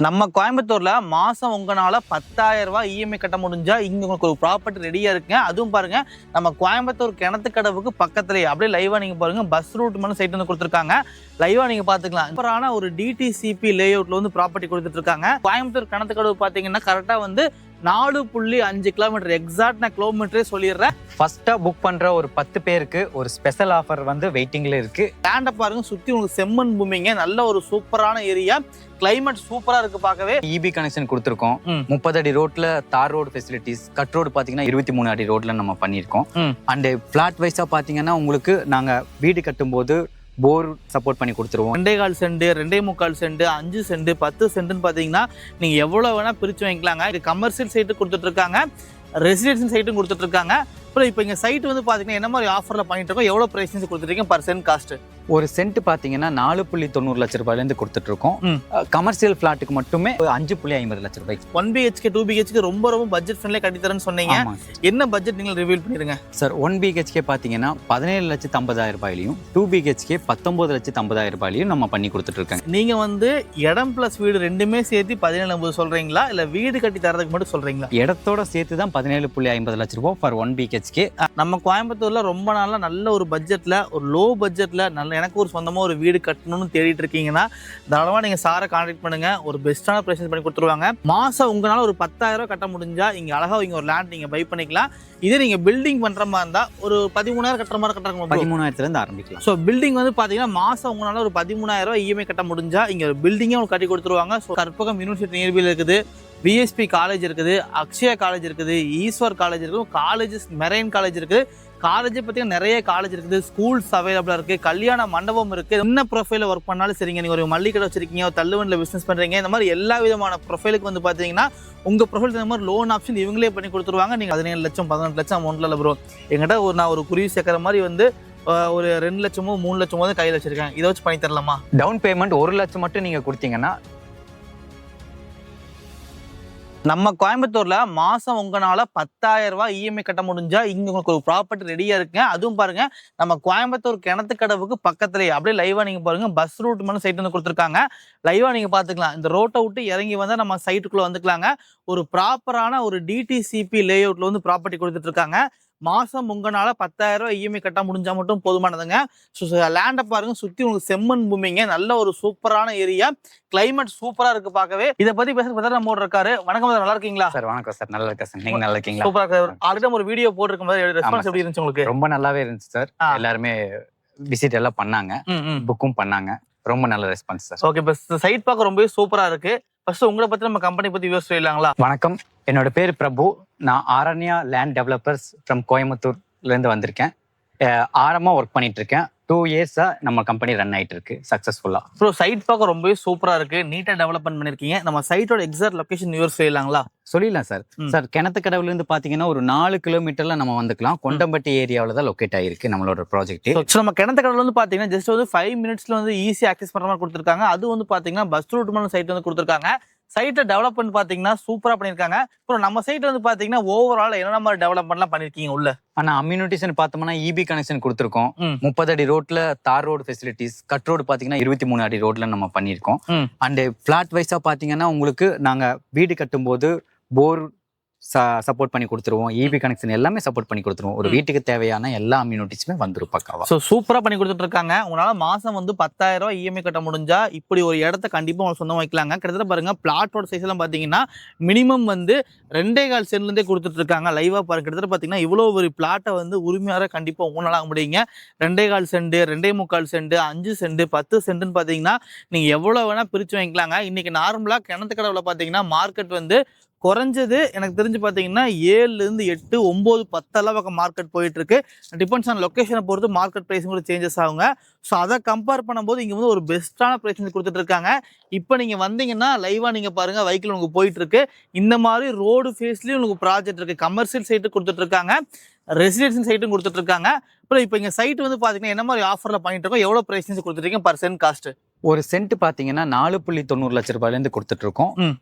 நம்ம கோயம்புத்தூர்ல மாசம் உங்களால 10,000 ரூபாய் இஎம்ஐ கட்ட முடிஞ்சா இங்க உங்களுக்கு ஒரு ப்ராப்பர்ட்டி ரெடியா இருக்குங்க. அதுவும் பாருங்க நம்ம கோயம்புத்தூர் கிணத்துக்கடவுக்கு பக்கத்துலயே அப்படியே லைவா நீங்க பாருங்க பஸ் ரூட் மட்டும் சைட் வந்து கொடுத்துருக்காங்க. லைவா நீங்க பாத்துக்கலாம். சூப்பரான ஒரு டிடிசிபி லே அவுட்ல வந்து ப்ராப்பர்ட்டி கொடுத்துட்டு இருக்காங்க. கோயம்புத்தூர் கிணத்துக்கடவு பாத்தீங்கன்னா கரெக்டா வந்து 4.5 கிலோமீட்டர் எக்ஸாக்ட் நான் கிலோமீட்டரே சொல்லிடுறேன். ஃபர்ஸ்டா புக் பண்ற ஒரு 10 பேருக்கு ஒரு ஸ்பெஷல் ஆஃபர் வந்து வெயிட்டிங்ல இருக்கு. லேண்ட பாருங்க, சுத்தி உங்களுக்கு செம்மண் பூமிங்க, நல்ல ஒரு சூப்பரான ஏரியா, கிளைமேட் சூப்பரா இருக்கு பார்க்கவே. இபி கனெக்ஷன் கொடுத்துருக்கோம். 30 அடி ரோட்ல தார் ரோடு ஃபெசிலிட்டிஸ், கட் ரோடு பாத்தீங்கன்னா 23 அடி ரோட்ல நம்ம பண்ணிருக்கோம். அண்ட் பிளாட் வைஸா பாத்தீங்கன்னா உங்களுக்கு நாங்க வீடு கட்டும் போது போர் சப்போர்ட் பண்ணி கொடுத்துருவோம். 2.25 சென்ட், 2.25 சென்ட், 5 சென்ட், 10 சென்ட்னு பாத்தீங்கன்னா நீங்க எவ்வளவு வேணா பிரிச்சு வாங்கிக்கலாங்க. இது கமர்ஷியல் சைட்டு கொடுத்துட்டு இருக்காங்க, ரெசிடென்ஷியல் சைட்டும் கொடுத்துட்டு இருக்காங்க. அப்புறம் இப்போ இங்க சைட் வந்து பாத்தீங்கன்னா என்ன மாதிரி ஆஃபர்ல பண்ணிட்டு இருக்கோம், எவ்வளவு பிரைஸ் கொடுத்துருக்கீங்க பர் சென்ட் காஸ்ட்? ஒரு சென்ட் பாத்தீங்கன்னா 4.90 லட்சம் ரூபாயில இருந்து கொடுத்துட்டு இருக்கோம். கமர்ஷியல் பிளாட்டுக்கு மட்டுமே 5.50 லட்சம் ரூபாய். 1 BHK 2 BHK ரொம்ப பட்ஜெட் ஃப்ரெண்ட்லியா கட்டி தரேன்னு சொன்னீங்க. என்ன பட்ஜெட் நீங்க ரிவீல் பண்ணிருங்க சார்? 1 BHK பாத்தீங்கன்னா 17,50,000 ரூபாயிலையும், 2 BHK 19,50,000 ரூபாயிலையும் நம்ம பண்ணி கொடுத்துட்டு இருக்கோம். நீங்க வந்து இடம் பிளஸ் வீடு ரெண்டுமே சேர்த்து 17.50 சொல்றீங்களா, இல்ல வீடு கட்டி தரதுக்கு மட்டும் சொல்றீங்களா? இடத்தோட சேர்த்து தான் 17.50 லட்சம் ரூபாய் ஃபார் 1 BHK. நம்ம கோயம்புத்தூர்ல ரொம்ப நாளா நல்ல ஒரு பட்ஜெட்ல, ஒரு லோ பட்ஜெட்ல நல்ல எனக்கு ஒரு சொந்தமா ஒரு வீடு கட்டணும்னு தேடிட்டு இருக்கீங்கன்னா தாராளமா நீங்க சாரை கான்டாக்ட் பண்ணுங்க. ஒரு பெஸ்டான பிரைஸ் பண்ணி கொடுத்துருவாங்க. மாசம் உங்களால ஒரு 10,000 ரூபாய் கட்ட முடிஞ்சா இங்க அழகா இங்க ஒரு லேண்ட் நீங்க பை பண்ணிக்கலாம். இதே நீங்க பில்டிங் பண்ற மாதிரி இருந்தா ஒரு 13,000 கட்டுற மாதிரி கட்டுறாங்க. 13,000 இருந்து ஆரம்பிக்கலாம். ஸோ பில்டிங் வந்து பாத்தீங்கன்னா மாசம் உங்களால ஒரு 13,000 ரூபாய் இஎம்ஐ கட்ட முடிஞ்சா இங்க ஒரு பில்டிங்கே உங்களுக்கு கட்டி கொடுத்துருவாங்க. ஸோ கற்பகம் யூனிவர்சிட்டி நியர்பையில் இருக்குது, விஎஸ்பி காலேஜ் இருக்குது, அக்ஷயா காலேஜ் இருக்குது, ஈஸ்வர் காலேஜ் இருக்குது, காலேஜஸ் மெரைன் காலேஜ் இருக்குது. காலேஜ் பார்த்தீங்கன்னா நிறைய காலேஜ் இருக்குது, ஸ்கூல்ஸ் அவைலபிளாக இருக்குது, கல்யாண மண்டபம் இருக்குது. என்ன ப்ரொஃபைலில் ஒர்க் பண்ணாலும் சரிங்க, நீங்கள் ஒரு மல்லிகை கடை வச்சிருக்கீங்க, ஒரு தள்ளுவண்டியில் பிஸ்னஸ் பண்ணுறீங்க, இந்த மாதிரி எல்லா விதமான ப்ரொஃபைலுக்கு வந்து பார்த்தீங்கன்னா உங்கள் ப்ரொஃபைல் இந்த மாதிரி லோன் ஆப்ஷன் இவங்களே பண்ணி கொடுத்துருவாங்க. நீங்கள் 17 லட்சம் 18 லட்சம் அமௌண்ட்டில் ப்ரோ எங்கிட்ட நான் ஒரு குருவி சேர்க்குற மாதிரி வந்து ஒரு 2 லட்சமோ 3 லட்சமோ தான் கையில் வச்சிருக்கேன், இதை வச்சு பண்ணி தரலாமா? டவுன் பேமெண்ட் 1 லட்சம் மட்டும் நீங்கள் கொடுத்தீங்கன்னா நம்ம கோயம்புத்தூர்ல மாசம் உங்களால 10,000 ரூபாய் இஎம்ஐ கட்ட முடிஞ்சா இங்க உங்களுக்கு ஒரு ப்ராப்பர்ட்டி ரெடியா இருக்குங்க. அதுவும் பாருங்க நம்ம கோயம்புத்தூர் கிணத்துக்கடவுக்கு பக்கத்துலயே அப்படியே லைவா நீங்க பாருங்க பஸ் ரூட் மட்டும் சைட் வந்து கொடுத்துருக்காங்க. லைவா நீங்க பாத்துக்கலாம். இந்த ரோட்டை விட்டு இறங்கி வந்தா நம்ம சைட்டுக்குள்ள வந்துக்கலாங்க. ஒரு ப்ராப்பரான ஒரு டிடிசிபி லே அவுட்ல வந்து ப்ராப்பர்ட்டி கொடுத்துட்டு இருக்காங்க. மாசம் உங்களால 10,000 ரூபாய் இஎம்ஐ கட்ட முடிஞ்சா மட்டும் போதுமானதுங்க. லேண்ட பாருங்க, சுத்தி உங்களுக்கு செம்மண் பூமிங்க, நல்ல ஒரு சூப்பரான ஏரியா, கிளைமேட் சூப்பரா இருக்கு பார்க்கவே. இதை பத்தி பேசுறது நம்ம இருக்காரு. வணக்கம் சார், நல்லா இருக்கீங்களா? சார் வணக்கம் சார், நல்லா இருக்கேன் சார். நீங்க நல்லா இருக்கீங்களா? சூப்பரா இருக்கு. ஆல்ரெடி ஒரு வீடியோ போட்டுருக்கும் போது ரெஸ்பான்ஸ் எப்படி இருந்துச்சு உங்களுக்கு? ரொம்ப நல்லாவே இருந்துச்சு சார். எல்லாருமே விசிட் எல்லாம் பண்ணாங்க, புக்கும் பண்ணாங்க. ரொம்ப நல்ல ரெஸ்பான்ஸ் சார். ஓகே, இப்போ சைட் பார்க்க ரொம்பவே சூப்பரா இருக்கு. ஃபர்ஸ்ட் உங்களை பத்தி நம்ம கம்பெனி பத்தி வியூஸ் சொல்லலாங்களா? வணக்கம், என்னோட பேர் பிரபு. நான் ஆரண்யா லேண்ட் டெவலப்பர்ஸ் ஃப்ரம் கோயம்புத்தூர்ல இருந்து வந்திருக்கேன். ஆரமா ஒர்க் பண்ணிட்டு இருக்கேன். 2 இயர்ஸா நம்ம கம்பெனி ரன் ஆயிட்டு இருக்கு சக்சஸ்ஃபுல்லா. ஸோ சைட் பார்க்க ரொம்பவே சூப்பரா இருக்கு, நீட்டா டெவலப்மெண்ட் பண்ணிருக்கீங்க. நம்ம சைட்டோட எக்ஸாக்ட் லொகேஷன் வியூஸ் சொல்லலாங்களா? சொல்லிடலாம் சார். சார் கிணத்துக்கடவுல இருந்து பாத்தீங்கன்னா ஒரு 4 கிலோமீட்டர்ல நம்ம வந்துக்கலாம். கொண்டம்பட்டி ஏரியாவில தான் லொக்கேட் ஆயிருக்கு நம்மளோட ப்ராஜெக்ட். நம்ம கிணத்துக்கடவுல வந்து பாத்தீங்கன்னா ஜஸ்ட் வந்து 5 மினிட்ஸ்ல வந்து ஈஸியா ஆக்சஸ் பண்ற மாதிரி கொடுத்துருக்காங்க. அது வந்து பாத்தீங்கன்னா பஸ் ரூட் மாதிரி சைட் வந்து கொடுத்துருக்காங்க. சைட்டை டெவலப்மெண்ட் பாத்தீங்கன்னா சூப்பரா பண்ணிருக்காங்க. அப்புறம் நம்ம சைட் வந்து பாத்தீங்கன்னா ஓவரால் என்ன மாதிரி டெவலப்மெண்ட்லாம் பண்ணிருக்கீங்க உள்ள? ஆனா அம்யூனிட்டிஸ் பார்த்தோம்னா இபி கனெக்ஷன் கொடுத்துருக்கோம். 30 அடி ரோட்ல தார் ரோடு ஃபெசிலிட்டிஸ், கட் ரோடு பாத்தீங்கன்னா 23 அடி ரோட்ல நம்ம பண்ணிருக்கோம். அண்ட் பிளாட் வைஸா பாத்தீங்கன்னா உங்களுக்கு நாங்க வீடு கட்டும் போது போர் சப்போர்ட் பண்ணி கொடுத்துருவோம், இபி கனெக்ஷன் எல்லாமே சப்போர்ட் பண்ணி கொடுத்துருவோம். ஒரு வீட்டுக்கு தேவையான எல்லா அம்யூனிட்டிஸுமே வந்துரும் பக்காவா. ஸோ சூப்பரா பண்ணி கொடுத்துட்டு இருக்காங்க. உங்களால மாசம் வந்து 10,000 ரூபாய் இஎம்ஐ கட்ட முடிஞ்சா இப்படி ஒரு இடத்த கண்டிப்பா உங்களுக்கு சொந்தமா வைக்கலாங்க. கிட்டத்தட்ட பாருங்க பிளாட்டோட சைஸ் எல்லாம் பாத்தீங்கன்னா மினிமம் வந்து 2.25 சென்ட்ல இருந்தே கொடுத்துட்டு இருக்காங்க. லைவா பாருங்க, கிட்டத்தட்ட பாத்தீங்கன்னா இவ்வளவு ஒரு பிளாட்டை வந்து உரிமையார கண்டிப்பா ஓனலாக முடியுங்க. 2.25 சென்ட், 2.25 சென்ட், 5 சென்ட், 10 சென்ட்னு பாத்தீங்கன்னா நீங்க எவ்வளவு வேணா பிரிச்சு வாங்கிக்கலாங்க. இன்னைக்கு நார்மலா கிணத்துக்கடவுல பாத்தீங்கன்னா மார்க்கெட் வந்து குறைஞ்சது எனக்கு தெரிஞ்சு பார்த்தீங்கன்னா 7 இருந்து 8, 9, 10 அளவுக்கு மார்க்கெட் போயிட்டு இருக்கு. டிபெண்ட்ஸ் ஆன் லொக்கேஷனை பொறுத்து மார்க்கெட் ப்ரைஸும் கூட சேஞ்சஸ் ஆகுங்க. ஸோ அதை கம்பேர் பண்ணும்போது இங்கே வந்து ஒரு பெஸ்ட்டான ப்ரைஸ் வந்து கொடுத்துட்டு இருக்காங்க. இப்போ நீங்கள் வந்தீங்கன்னா லைவாக நீங்கள் பாருங்கள், வெஹிக்கிள் உங்களுக்கு போயிட்டு இருக்கு. இந்த மாதிரி ரோடு ஃபேஸ்லேயும் உங்களுக்கு ப்ராஜெக்ட் இருக்கு, கமர்ஷியல் சைட்டு கொடுத்துட்டு இருக்காங்க, ரெசிடென்ஷியல் சைட்டும் கொடுத்துட்டு இருக்காங்க. அப்புறம் இப்போ இங்கே சைட் வந்து பார்த்தீங்கன்னா என்ன மாதிரி ஆஃபரில் பண்ணிட்டு இருக்கோம், எவ்வளோ ப்ரைஸ் கொடுத்துருக்கீங்க பர் சென்ட் காஸ்ட்? ஒரு சென்ட் பாத்தீங்கன்னா 4.90 லட்சம் ரூபாயில இருந்து கொடுத்துட்டு இருக்கோம்.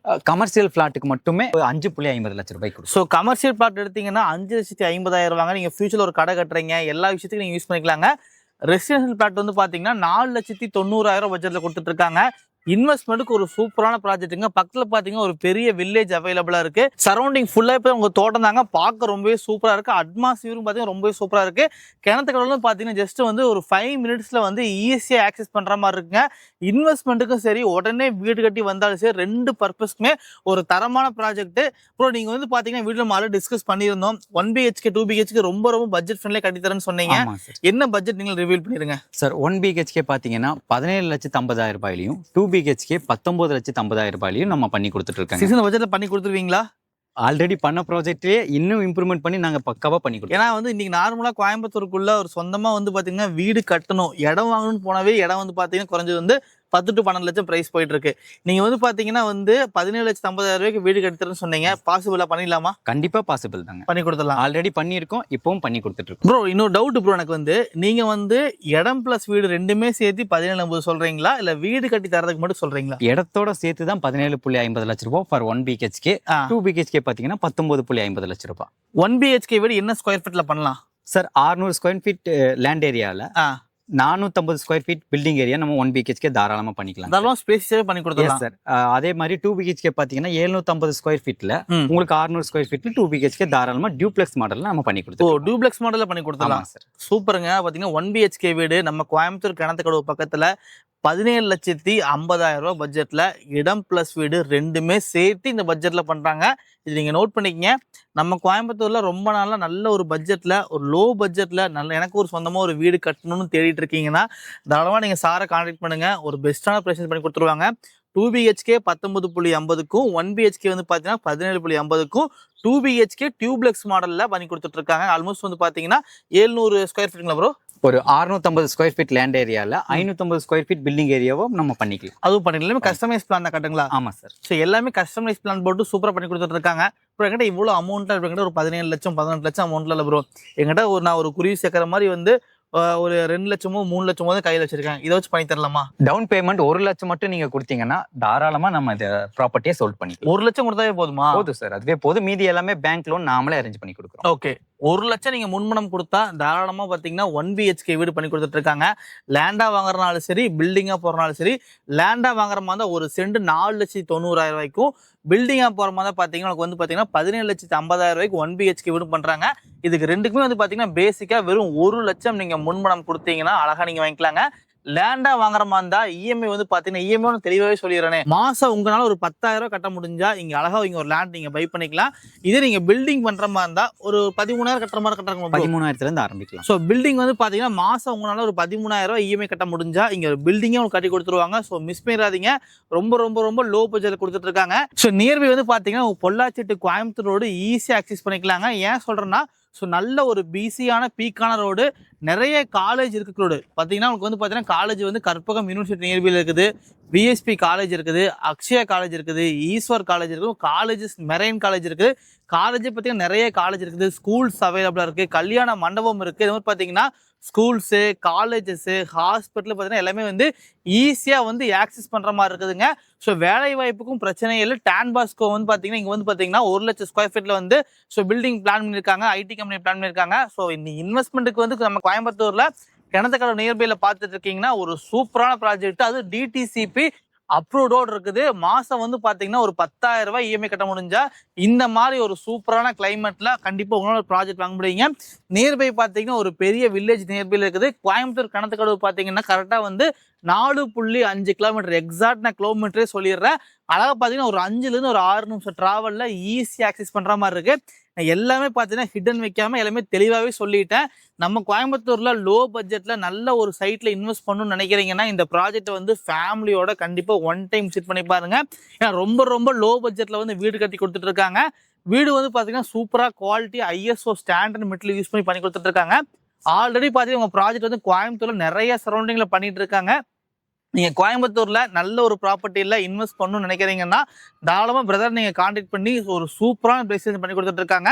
கமர்ஷியல் பிளாட்டுக்கு மட்டுமே 5.50 லட்சம் ரூபாய் கொடுக்கும். ஸோ கமர்ஷியல் பிளாட் எடுத்தீங்கன்னா 5,50,000 வாங்க. நீங்க ஃபியூச்சர்ல ஒரு கடை கட்டுறீங்க, எல்லா விஷயத்துக்கும் நீங்க யூஸ் பண்ணிக்கலாங்க. ரெசிடென்ஷியல் பிளாட் வந்து பாத்தீங்கன்னா 4,90,000 பட்ஜெட்ல கொடுத்துட்டு இருக்காங்க. இன்வெஸ்ட்மெண்ட்டுக்கு ஒரு சூப்பரான ப்ராஜெக்ட்டுங்க. பக்கத்துல பாத்தீங்கன்னா ஒரு பெரிய வில்லேஜ் அவைலபிளா இருக்கு. சரௌண்டிங் ஃபுல்லா இப்போ உங்க தோட்டம் தாங்க. பார்க்க ரொம்பவே சூப்பரா இருக்கு. அட்மாஸ்பியரும் பாத்தீங்கன்னா ரொம்பவே சூப்பரா இருக்கு. கிணத்துக்கடலும் பாத்தீங்கன்னா ஜஸ்ட் வந்து ஒரு 5 மினிட்ஸ்ல வந்து ஈஸியா ஆக்சஸ் பண்ற மாதிரி இருக்குங்க. இன்வெஸ்ட்மெண்ட்டுக்கும் சரி, உடனே வீடு கட்டி வந்தாலும் சரி, 2 பர்பஸ்க்குமே ஒரு தரமான ப்ராஜெக்ட். ப்ரோ நீங்க வந்து பாத்தீங்கன்னா வீடியோ நம்ம ஆல்ரெடி டிஸ்கஸ் பண்ணியிருந்தோம். 1 BHK 2 BHK ரொம்ப பட்ஜெட் ஃப்ரெண்ட்லியா கட்டி தரேன்னு சொன்னீங்க. என்ன பட்ஜெட் நீங்க ரிவீல் பண்ணிருங்க சார். 1 BHK பாத்தீங்கன்னா 17,50,000 ரூபாயிலையும், 2 BHK 19,50,000 ரூபாயிலையும் நம்ம பண்ணி கொடுத்துட்டு இருக்கோம். சீசன் பட்ஜெட்ல பண்ணி கொடுத்துருவீங்களா? ஆல்ரெடி பண்ண ப்ராஜெக்ட்லயே இன்னும் இம்ப்ரூவ்மெண்ட் பண்ணி நாங்க பக்காவா பண்ணி கொடுத்தோம். ஏன்னா வந்து இன்னைக்கு நார்மலா கோயம்புத்தூருக்குள்ள ஒரு சொந்தமா வந்து பாத்தீங்கன்னா வீடு கட்டணும், இடம் வாங்கணும்னு போனாவே இடம் வந்து பாத்தீங்கன்னா குறைஞ்சது வந்து 10 to 12 லட்சம் பிரைஸ் போயிட்டு இருக்கு. நீங்க வந்து பாத்தீங்கன்னா வந்து 17,50,000 ரூபாய்க்கு வீடு கட்டுறேன்னு சொன்னீங்க. பாசிபிளா பண்ணிடலாமா? கண்டிப்பா பாசிபிள் தாங்க. பண்ணி கொடுத்துடலாம். ஆல்ரெடி பண்ணியிருக்கோம், இப்பவும் பண்ணி கொடுத்துட்டு இருக்கோம். ப்ரோ இன்னொரு டவுட் ப்ரோ, எனக்கு வந்து நீங்க வந்து இடம் பிளஸ் வீடு ரெண்டுமே சேர்த்து 17,50 சொல்றீங்களா, இல்ல வீடு கட்டி தரதுக்கு மட்டும் சொல்றீங்களா? இடத்தோட சேர்த்து தான் 17.50 லட்சம் ரூபாய் ஃபார் 1 BHK. 2 BHK பாத்தீங்கன்னா 19.50 லட்சம் ரூபாய். 1 BHK வீடு என்ன ஸ்கொயர் ஃபீட்ல பண்ணலாம் சார்? 600 ஸ்கொயர் ஃபீட் லேண்ட் ஏரியால 450 ஸ்கொயர் ஃபீட் பில்டிங் ஏரியா நம்ம 1 BHK தாராளமா பண்ணிக்கலாம். தாராளமா ஸ்பேஸியாவே பண்ணி கொடுத்துடலாம் சார். அதே மாதிரி 2 BHK பாத்தீங்கன்னா 750 ஸ்கொயர் ஃபீட்ல உங்களுக்கு 600 ஸ்கொயர் ஃபீட்ல 2 BHK தாராளமா டியூப்ளெக்ஸ் மாடல்ல நம்ம பண்ணி கொடுத்துருவோம். டியூப்ளெக்ஸ் மாடல்ல பண்ணி கொடுத்துடலாம் சார். சூப்பருங்க. பாத்தீங்கன்னா 1 BHK வீடு நம்ம கோயம்புத்தூர் கிணத்துக்கடவு பக்கத்துல 17,50,000 ரூபாய் பட்ஜெட்ல இடம் பிளஸ் வீடு ரெண்டுமே சேர்த்து இந்த பட்ஜெட்ல பண்றாங்க. இது நீங்க நோட் பண்ணிக்கங்க. நம்ம கோயம்புத்தூர்ல ரொம்ப நாளா நல்ல ஒரு பட்ஜெட்ல, ஒரு லோ பட்ஜெட்ல நல்ல எனக்கு ஒரு சொந்தமா ஒரு வீடு கட்டணும்னு தேடிட்டு இருக்கீங்கன்னா தாராளமா நீங்க சாரை கான்டாக்ட் பண்ணுங்க. ஒரு பெஸ்டான பிரைஸ் பண்ணி கொடுத்துருவாங்க. 2 BHK 19.50க்கும் 1 BHK வந்து பாத்தீங்கன்னா 17.50க்கும் 2 BHK டியூப்ளெக்ஸ் மாடல்ல பண்ணி கொடுத்துட்டு இருக்காங்க. ஆல்மோஸ்ட் வந்து பாத்தீங்கன்னா 700 ஸ்கொயர் ஃபீட்டுங்களா ப்ரோ? ஒரு 650 ஸ்கொயர் ஃபீட் லேண்ட் ஏரியால 550 ஸ்கொயர் ஃபீட் பில்டிங் ஏரியாவும் நம்ம பண்ணிக்கலாம். அதுவும் பண்ணிக்கலாம். கஸ்டமைஸ் பிளான் தான் கட்டுங்களா? ஆமா சார். ஸோ எல்லாமே கஸ்டமைஸ் பிளான் போட்டு சூப்பரா பண்ணி கொடுத்துட்டு இருக்காங்க. இப்போ என்கிட்ட இவ்வளோ அமௌண்ட்ல என்கிட்ட ஒரு 17 லட்சம் 18 லட்சம் அமௌண்ட்ல இல்லை ப்ரோ. என்கிட்ட நான் ஒரு குருவி சேர்க்கிற மாதிரி வந்து ஒரு 2 லட்சமோ 3 லட்சமோ தான் கையில் வச்சிருக்கேன். இதை வச்சு பண்ணி தரலாமா? டவுன் பேமெண்ட் 1 லட்சம் மட்டும் நீங்க கொடுத்தீங்கன்னா தாராளமா நம்ம இந்த ப்ராப்பர்ட்டியை சோல்ட் பண்ணிக்கலாம். 1 லட்சம் கொடுத்தாவே போதுமா? போதும் சார், அதுவே போதும். மீதி எல்லாமே பேங்க் லோன் நாமளே அரேஞ்ச் பண்ணி கொடுக்குறோம். ஓகே. 1 லட்சம் நீங்க முன்பணம் கொடுத்தா தாராளமா பாத்தீங்கன்னா 1 BHK வீடு பண்ணி கொடுத்துட்டு இருக்காங்க. லேண்டா வாங்குறனாலும் சரி, பில்டிங்கா போறனாலும் சரி. லேண்டா வாங்குற மாதிரி ஒரு சென்ட் 4,90,000 ரூபாய்க்கும், பில்டிங்கா போற மாதிரி பாத்தீங்கன்னா உங்களுக்கு வந்து பாத்தீங்கன்னா 17,50,000 ரூபாய்க்கு 1 BHK வீடு பண்றாங்க. இதுக்கு ரெண்டுக்குமே வந்து பாத்தீங்கன்னா பேசிக்கா வெறும் 1 லட்சம் நீங்க முன்பணம் கொடுத்தீங்கன்னா அழகா நீங்க வாங்கிக்கலாங்க. லேண்டா வாங்குற மாதிரி இருந்தா இஎம்ஐ வந்து பாத்தீங்கன்னா இஎம்ஐ தெளிவாவே சொல்லிடுறேனே, மாசம் உங்களால ஒரு 10,000 ரூபாய் கட்ட முடிஞ்சா இங்க அழகா இங்க ஒரு லேண்ட் நீங்க பை பண்ணிக்கலாம். இதே நீங்க பில்டிங் பண்ற மாதிரி இருந்தா ஒரு 13,000 கட்டுற மாதிரி கட்டுறாங்க. 13,000 இருந்து ஆரம்பிக்கலாம். ஸோ பில்டிங் வந்து பாத்தீங்கன்னா மாசம் உங்களால ஒரு 13,000 ரூபாய் இஎம்ஐ கட்ட முடிஞ்சா இங்க ஒரு பில்டிங்கே உங்களுக்கு கட்டி கொடுத்துருவாங்க. ஸோ மிஸ் பண்ணிடாதீங்க. ரொம்ப லோ பட்ஜெட்ல கொடுத்துட்டு இருக்காங்க. ஸோ நியர்பை வந்து பாத்தீங்கன்னா பொள்ளாச்சி டு கோயம்புத்தூர் ரோடு ஈஸியா ஆக்சஸ் பண்ணிக்கலாங்க. ஏன் சொல்றேன்னா, ஸோ நல்ல ஒரு பிஸியான பீக்கான ரோடு, நிறைய காலேஜ் இருக்கு. ரோடு பார்த்தீங்கன்னா உங்களுக்கு வந்து பார்த்தீங்கன்னா காலேஜ் வந்து கற்பகம் யூனிவர்சிட்டி நியர்பையில் இருக்குது, விஎஸ்பி காலேஜ் இருக்குது, அக்ஷயா காலேஜ் இருக்குது, ஈஸ்வர் காலேஜ் இருக்குது, காலேஜஸ் மெரைன் காலேஜ் இருக்குது. காலேஜ் பார்த்தீங்கன்னா நிறைய காலேஜ் இருக்குது, ஸ்கூல்ஸ் அவைலபிளாக இருக்குது, கல்யாண மண்டபம் இருக்குது. இது மாதிரி பார்த்தீங்கன்னா ஸ்கூல்ஸு, காலேஜஸ்ஸு, ஹாஸ்பிட்டல் பார்த்தீங்கன்னா எல்லாமே வந்து ஈஸியாக வந்து ஆக்சஸ் பண்ணுற மாதிரி இருக்குதுங்க. ஸோ வேலை வாய்ப்புக்கும் பிரச்சனை இல்லை. டான்பாஸ்கோ வந்து பார்த்தீங்கன்னா இங்கே வந்து பார்த்தீங்கன்னா 1 லட்சம் ஸ்கொயர் ஃபீட்டில் வந்து ஸோ பில்டிங் பிளான் பண்ணியிருக்காங்க, ஐடி கம்பெனி பிளான் பண்ணியிருக்காங்க. ஸோ இந்த இன்வெஸ்ட்மெண்ட்டுக்கு வந்து நம்ம கோயம்புத்தூரில் கிணத்துக்கடவு நியர்பையில் பார்த்துட்டு இருக்கீங்கன்னா ஒரு சூப்பரான ப்ராஜெக்ட். அது டிடிசிபி அப்ரூவ்டோடு இருக்குது. மாசம் வந்து பாத்தீங்கன்னா ஒரு 10,000 ரூபாய் இஎம்ஐ கட்ட முடிஞ்சா இந்த மாதிரி ஒரு சூப்பரான கிளைமேட்ல கண்டிப்பா உங்களோட ப்ராஜெக்ட் வாங்க முடியுங்க. நியர்பை பாத்தீங்கன்னா ஒரு பெரிய வில்லேஜ் நியர்பைல இருக்குது. கோயம்புத்தூர் கிணத்துக்கடவு பாத்தீங்கன்னா கரெக்டா வந்து 4.5 கிலோமீட்டர். எக்ஸாக்ட் நான் கிலோமீட்டரே சொல்லிடுறேன். அழகா பாத்தீங்கன்னா ஒரு 5ல இருந்து ஒரு 6 நிமிஷம் டிராவல்ல ஈஸி ஆக்சஸ் பண்ற மாதிரி இருக்கு. எல்லாமே பார்த்தீங்கன்னா ஹிடன் வைக்காம எல்லாமே தெளிவாகவே சொல்லிட்டேன். நம்ம கோயம்புத்தூர்ல லோ பட்ஜெட்ல நல்ல ஒரு சைட்ல இன்வெஸ்ட் பண்ணணும்னு நினைக்கிறீங்கன்னா இந்த ப்ராஜெக்ட் வந்து ஃபேமிலியோட கண்டிப்பா ஒன் டைம் விசிட் பண்ணி பாருங்க. ஏன்னா ரொம்ப லோ பட்ஜெட்ல வந்து வீடு கட்டி கொடுத்துட்டு இருக்காங்க. வீடு வந்து பாத்தீங்கன்னா சூப்பரா quality ISO standard material use பண்ணி கொடுத்துட்டு இருக்காங்க. ஆல்ரெடி பாத்தீங்கன்னா உங்க ப்ராஜெக்ட் வந்து கோயம்புத்தூர்ல நிறைய சரௌண்டிங்ல பண்ணிட்டு இருக்காங்க. நீங்க கோயம்புத்தூர்ல நல்ல ஒரு ப்ராப்பர்ட்டியில இன்வெஸ்ட் பண்ணணும்னு நினைக்கிறீங்கன்னா தாராளமா பிரதர் நீங்க கான்டாக்ட் பண்ணி ஒரு சூப்பரான பிளேஸ் பண்ணி கொடுத்துட்டு இருக்காங்க.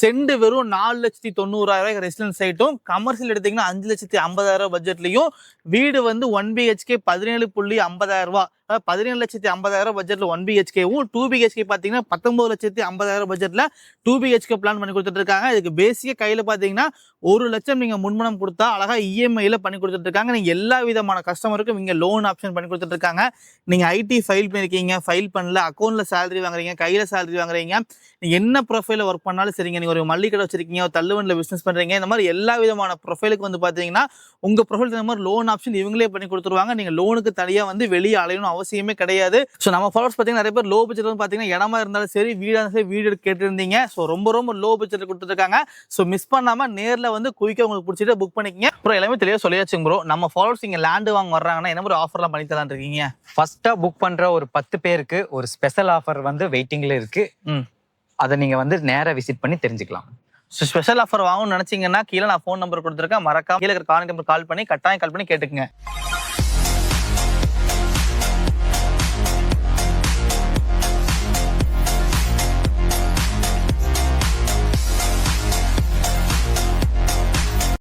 சென்ட் வெறும் 4,90,000 ரெசிடென்ஸ் சைட்டும், கமர்ஷியல் எடுத்தீங்கன்னா 5,50,000 பட்ஜெட்லயும், வீடு வந்து 1 BHK 17.50,000. 17,50,000 பட்ஜெட்ல 1 BHKவும் 2 BHK பாத்தீங்கன்னா 19,50,000 பட்ஜெட்ல 2 BHK பிளான் பண்ணி கொடுத்துட்டு இருக்காங்க. இதுக்கு பேசிக்க கையில பாத்தீங்கன்னா 1 லட்சம் நீங்க முன்பணம் கொடுத்தா அழகா இஎம்ஐல பண்ணி கொடுத்துட்டு இருக்காங்க. நீங்க எல்லா விதமான கஸ்டமருக்கும் இங்க லோன் ஆப்ஷன் பண்ணி கொடுத்துட்டு இருக்காங்க. நீங்க ஐடி ஃபைல் பண்ணிருக்கீங்க, ஃபைல் பண்ணல, அக்கௌண்ட்ல சேலரி வாங்குறீங்க, கையில சேலரி வாங்குறீங்க, நீங்க என்ன ப்ரொஃபைல ஒர்க் பண்ணாலும் சரிங்க, நீங்க ஒரு மல்லிகை கடை வச்சிருக்கீங்க, ஒரு தள்ளுவண்டில பிசினஸ் பண்றீங்க, இந்த மாதிரி எல்லா விதமான ப்ரொஃபைலுக்கு வந்து பாத்தீங்கன்னா உங்க ப்ரொஃபைல் இந்த மாதிரி லோன் ஆப்ஷன் இவங்களே பண்ணி கொடுத்துருவாங்க. நீங்க லோனுக்கு தனியா வந்து வெளியே அலையணும் அவசியமே கிடையாது. ஸோ நம்ம ஃபாலோவர்ஸ் பாத்தீங்கன்னா நிறைய பேர் லோ பட்ஜெட் வந்து பாத்தீங்கன்னா இடமா இருந்தாலும் சரி, வீடா இருந்தாலும் சரி, வீடு கேட்டு இருந்தீங்க. ஸோ ரொம்ப லோ பட்ஜெட் கொடுத்துருக்காங்க. ஸோ மிஸ் பண்ணாம நேர்ல வந்து குயிக்கா உங்களுக்கு பிடிச்சிட்டு புக் பண்ணிக்கங்க. அப்புறம் எல்லாமே தெளிவா சொல்லியாச்சுங்க ப்ரோ. நம்ம ஃபாலோவர்ஸ் இங்க லேண்ட் வாங்க வர்றாங்கன்னா என்ன மாதிரி ஆஃபர்லாம் பண்ணி தரலாம்னு இருக்கீங்க? ஃபர்ஸ்டா புக் பண்ற ஒரு 10 பேருக்கு ஒரு ஸ்பெஷல் ஆஃபர் வந்து வெயிட்டிங்ல இருக்கு. அதை நீங்க வந்து நேரா விசிட் பண்ணி தெரிஞ்சுக்கலாம். ஸ்பெஷல் ஆஃபர் வாங்கணும்னு நினைச்சீங்கன்னா கீழே நான் ஃபோன் நம்பர் கொடுத்துருக்கேன். மறக்காம கீழே இருக்கிற கால் நம்பர் கால் பண்ணி கட்டாயம் கால் பண்ணி கேட்டுக்கங்க.